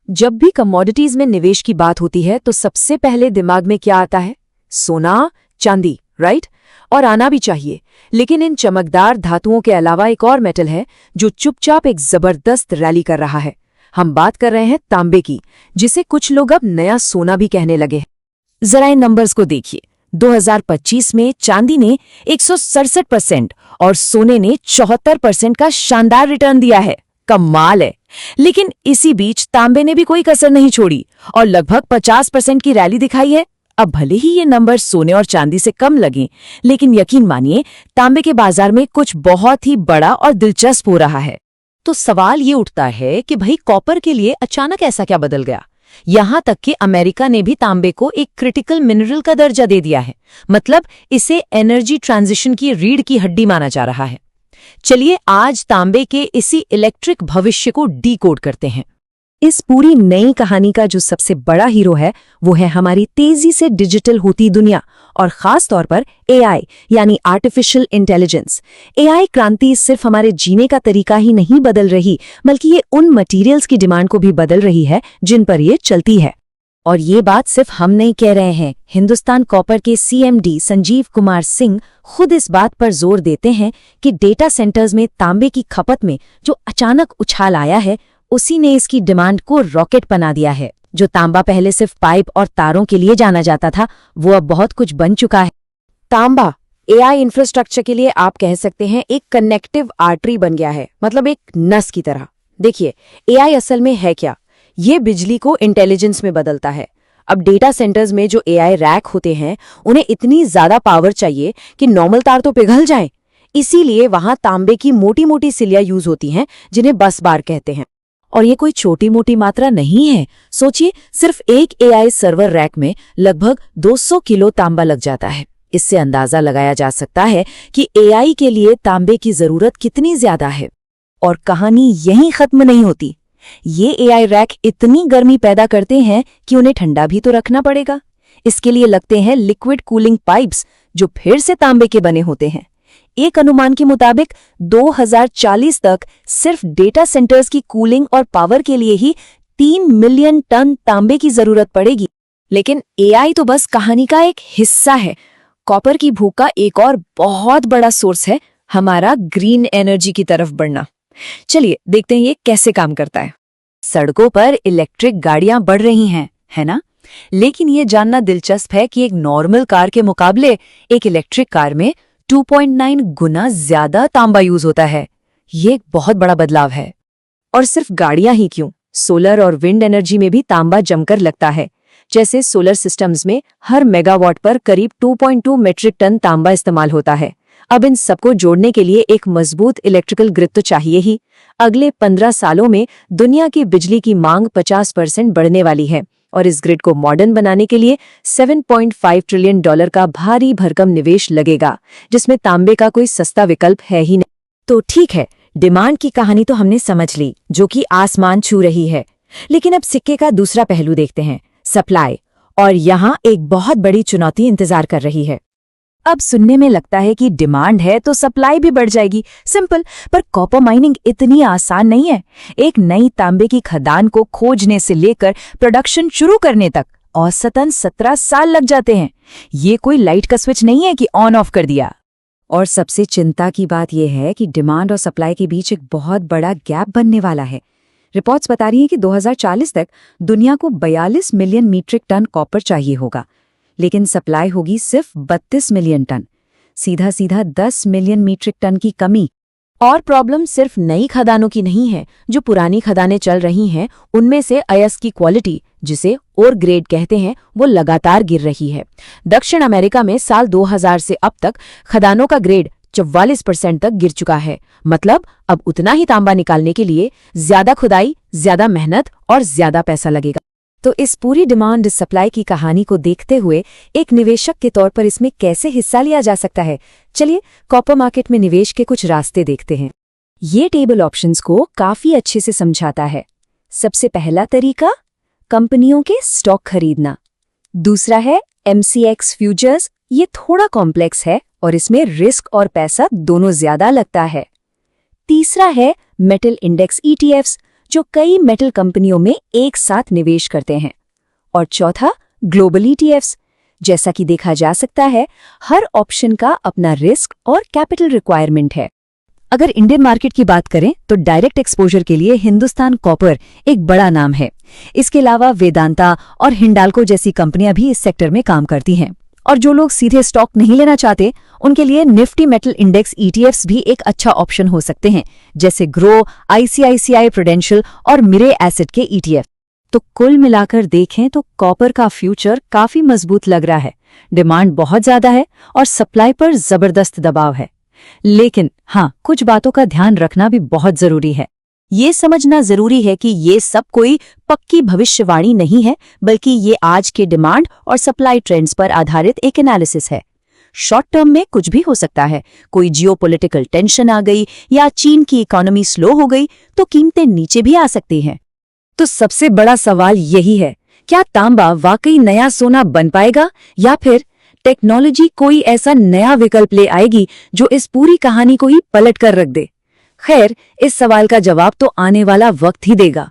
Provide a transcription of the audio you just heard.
जब भी कमोडिटीज में निवेश की बात होती है तो सबसे पहले दिमाग में क्या आता है? सोना, चांदी, राइट? और आना भी चाहिए। लेकिन इन चमकदार धातुओं के अलावा एक और मेटल है जो चुपचाप एक जबरदस्त रैली कर रहा है। हम बात कर रहे हैं तांबे की, जिसे कुछ लोग अब नया सोना भी कहने लगे हैं। जरा इन नंबर्स को देखिए। 2025 में चांदी ने 167% और सोने ने 74% का शानदार रिटर्न दिया है। कमाल है। लेकिन इसी बीच तांबे ने भी कोई कसर नहीं छोड़ी और लगभग 50% की रैली दिखाई है। अब भले ही ये नंबर सोने और चांदी से कम लगें, लेकिन यकीन मानिए तांबे के बाजार में कुछ बहुत ही बड़ा और दिलचस्प हो रहा है। तो सवाल ये उठता है कि भाई कॉपर के लिए अचानक ऐसा क्या बदल गया? यहां तक कि अमेरिका ने भी तांबे को एक क्रिटिकल मिनरल का दर्जा दे दिया है। मतलब इसे एनर्जी ट्रांजिशन की रीढ़ की हड्डी माना जा रहा है। चलिए आज तांबे के इसी इलेक्ट्रिक भविष्य को डीकोड करते हैं। इस पूरी नई कहानी का जो सबसे बड़ा हीरो है वो है हमारी तेजी से डिजिटल होती दुनिया और खास तौर पर एआई यानी आर्टिफिशियल इंटेलिजेंस। एआई क्रांति सिर्फ हमारे जीने का तरीका ही नहीं बदल रही, बल्कि ये उन मटेरियल्स की डिमांड को भी बदल रही है जिन पर ये चलती है। और ये बात सिर्फ हम नहीं कह रहे हैं। हिंदुस्तान कॉपर के सीएमडी संजीव कुमार सिंह खुद इस बात पर जोर देते हैं कि डेटा सेंटर्स में तांबे की खपत में जो अचानक उछाल आया है, उसी ने इसकी डिमांड को रॉकेट बना दिया है। जो तांबा पहले सिर्फ पाइप और तारों के लिए जाना जाता था, वो अब बहुत कुछ बन चुका है। तांबा एआई इंफ्रास्ट्रक्चर के लिए आप कह सकते हैं एक कनेक्टिव आर्टरी बन गया है, मतलब एक नस की तरह। देखिए, एआई असल में है क्या? ये बिजली को इंटेलिजेंस में बदलता है। अब डेटा सेंटर्स में जो एआई रैक होते हैं, उन्हें इतनी ज्यादा पावर चाहिए कि नॉर्मल तार तो पिघल जाएं। इसीलिए वहां तांबे की मोटी मोटी सिलियां यूज होती हैं, जिन्हें बस बार कहते हैं। और ये कोई छोटी मोटी मात्रा नहीं है। सोचिए, सिर्फ एक एआई सर्वर रैक में लगभग 200 किलो तांबा लग जाता है। इससे अंदाजा लगाया जा सकता है कि एआई के लिए तांबे की जरूरत कितनी ज्यादा है। और कहानी यहीं खत्म नहीं होती। ये एआई रैक इतनी गर्मी पैदा करते हैं कि उन्हें ठंडा भी तो रखना पड़ेगा। इसके लिए लगते हैं लिक्विड कूलिंग पाइप्स, जो फिर से तांबे के बने होते हैं। एक अनुमान के मुताबिक 2040 तक सिर्फ डेटा सेंटर्स की कूलिंग और पावर के लिए ही 3 मिलियन टन तांबे की जरूरत पड़ेगी। लेकिन एआई तो बस कहानी का एक हिस्सा है। कॉपर की भूख का एक और बहुत बड़ा सोर्स है हमारा ग्रीन एनर्जी की तरफ बढ़ना। चलिए देखते हैं ये कैसे काम करता है। सड़कों पर इलेक्ट्रिक गाड़ियां बढ़ रही हैं, है ना? लेकिन ये जानना दिलचस्प है कि एक नॉर्मल कार के मुकाबले एक इलेक्ट्रिक कार में 2.9 गुना ज्यादा तांबा यूज होता है। ये एक बहुत बड़ा बदलाव है। और सिर्फ गाड़ियां ही क्यों, सोलर और विंड एनर्जी में भी तांबा जमकर लगता है। जैसे सोलर सिस्टम्स में हर मेगावाट पर करीब 2.2 मीट्रिक टन तांबा इस्तेमाल होता है। अब इन सबको जोड़ने के लिए एक मजबूत इलेक्ट्रिकल ग्रिड तो चाहिए ही। अगले 15 सालों में दुनिया की बिजली की मांग 50% बढ़ने वाली है और इस ग्रिड को मॉडर्न बनाने के लिए $7.5 ट्रिलियन का भारी भरकम निवेश लगेगा, जिसमें तांबे का कोई सस्ता विकल्प है ही नहीं। तो ठीक है, डिमांड की कहानी तो हमने समझ ली, जो कि आसमान छू रही है। लेकिन अब सिक्के का दूसरा पहलू देखते हैं, सप्लाई। और यहाँ एक बहुत बड़ी चुनौती इंतजार कर रही है। अब सुनने में लगता है कि डिमांड है तो सप्लाई भी बढ़ जाएगी, सिंपल। पर कॉपर माइनिंग इतनी आसान नहीं है। एक नई तांबे की खदान को खोजने से लेकर प्रोडक्शन शुरू करने तक औसतन 17 साल लग जाते हैं। ये कोई लाइट का स्विच नहीं है कि ऑन ऑफ कर दिया। और सबसे चिंता की बात यह है कि डिमांड और सप्लाई के बीच एक बहुत बड़ा गैप बनने वाला है। रिपोर्ट्स बता रही हैं कि 2040 तक दुनिया को 42 मिलियन मीट्रिक टन कॉपर चाहिए होगा, लेकिन सप्लाई होगी सिर्फ 32 मिलियन टन। सीधा सीधा 10 मिलियन मीट्रिक टन की कमी। और प्रॉब्लम सिर्फ नई खदानों की नहीं है। जो पुरानी खदानें चल रही हैं, उनमें से अयस्क की क्वालिटी, जिसे ओर ग्रेड कहते हैं, वो लगातार गिर रही है। दक्षिण अमेरिका में साल 2000 से अब तक खदानों का ग्रेड 44% तक गिर चुका है। मतलब अब उतना ही तांबा निकालने के लिए ज्यादा खुदाई, ज्यादा मेहनत और ज्यादा पैसा लगेगा। तो इस पूरी डिमांड सप्लाई की कहानी को देखते हुए एक निवेशक के तौर पर इसमें कैसे हिस्सा लिया जा सकता है? चलिए कॉपर मार्केट में निवेश के कुछ रास्ते देखते हैं। ये टेबल ऑप्शंस को काफी अच्छे से समझाता है। सबसे पहला तरीका, कंपनियों के स्टॉक खरीदना। दूसरा है MCX फ्यूचर्स। ये थोड़ा कॉम्प्लेक्स है और इसमें रिस्क और पैसा दोनों ज्यादा लगता है। तीसरा है मेटल इंडेक्स ETFs, जो कई मेटल कंपनियों में एक साथ निवेश करते हैं। और चौथा, ग्लोबल ईटीएफ्स। जैसा कि देखा जा सकता है, हर ऑप्शन का अपना रिस्क और कैपिटल रिक्वायरमेंट है। अगर इंडियन मार्केट की बात करें तो डायरेक्ट एक्सपोजर के लिए हिंदुस्तान कॉपर एक बड़ा नाम है। इसके अलावा वेदांता और हिंडाल्को जैसी कंपनियां भी इस सेक्टर में काम करती हैं। और जो लोग सीधे स्टॉक नहीं लेना चाहते, उनके लिए निफ्टी मेटल इंडेक्स ईटीएफ्स भी एक अच्छा ऑप्शन हो सकते हैं, जैसे ग्रो, आईसीआईसीआई प्रूडेंशियल और मिरे एसिड के ईटीएफ। तो कुल मिलाकर देखें तो कॉपर का फ्यूचर काफी मजबूत लग रहा है। डिमांड बहुत ज्यादा है और सप्लाई पर जबरदस्त दबाव है। लेकिन हाँ, कुछ बातों का ध्यान रखना भी बहुत जरूरी है। ये समझना जरूरी है कि ये सब कोई पक्की भविष्यवाणी नहीं है, बल्कि ये आज के डिमांड और सप्लाई ट्रेंड्स पर आधारित एक एनालिसिस है। शॉर्ट टर्म में कुछ भी हो सकता है। कोई जियोपॉलिटिकल टेंशन आ गई या चीन की इकोनॉमी स्लो हो गई तो कीमतें नीचे भी आ सकती हैं। तो सबसे बड़ा सवाल यही है, क्या तांबा वाकई नया सोना बन पाएगा, या फिर टेक्नोलॉजी कोई ऐसा नया विकल्प ले आएगी जो इस पूरी कहानी को ही पलट कर रख दे? खैर, इस सवाल का जवाब तो आने वाला वक्त ही देगा।